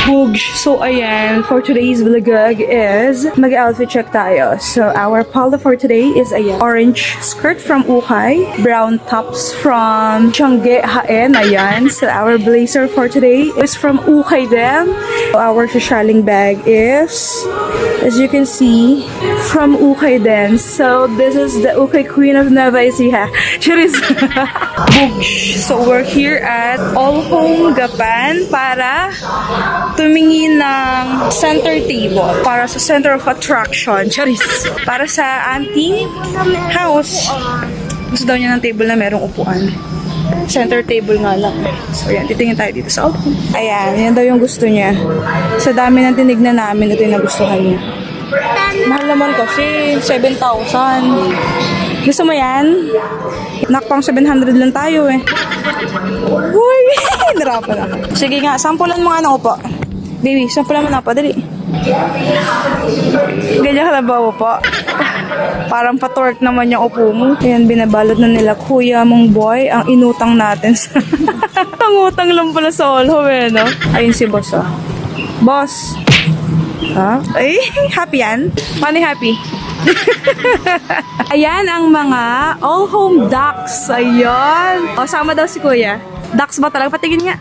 Boogs. So, ayan, for today's vlog is mag-outfit check tayo. So, our polo for today is ayan, orange skirt from Ukay, brown tops from Tiangge Haen, ayan. So, our blazer for today is from Ukay din. So, our shishaling bag is, as you can see, from Ukay din. So, this is the Ukay Queen of Nueva Ecija. Cheers! Boogs. So, we're here at All Home Gapan para tumingin ng center table para sa center of attraction. Charis! Para sa auntie house. Gusto daw niya ng table na merong upuan. Center table nga lang. So, yan. Titingin tayo dito sa All Home. Ayan. Yan daw yung gusto niya. Sa dami ng tinignan namin, ito yung nagustuhan niya. Mahal naman kasi. 7,000. Gusto mo yan? Nakpang 700 lang tayo eh. Uy! Narapan ako. Sige nga, sampulan mo nga ng upo. Baby, sampulan mo na upo. Dali. Ganyan ka na ba upo? Parang patwork naman yung upo mo. Ayan, binabalot na nila kuya mong boy ang inutang natin sa... ang utang lang pala sa All Home eh, no? Ayun si boss, oh. Boss! Ha? Ay, happy yan? Paano happy? Ayan ang mga All Home ducks. Ayan. O, sama daw si kuya. Ducks ba talaga? Patigin nga.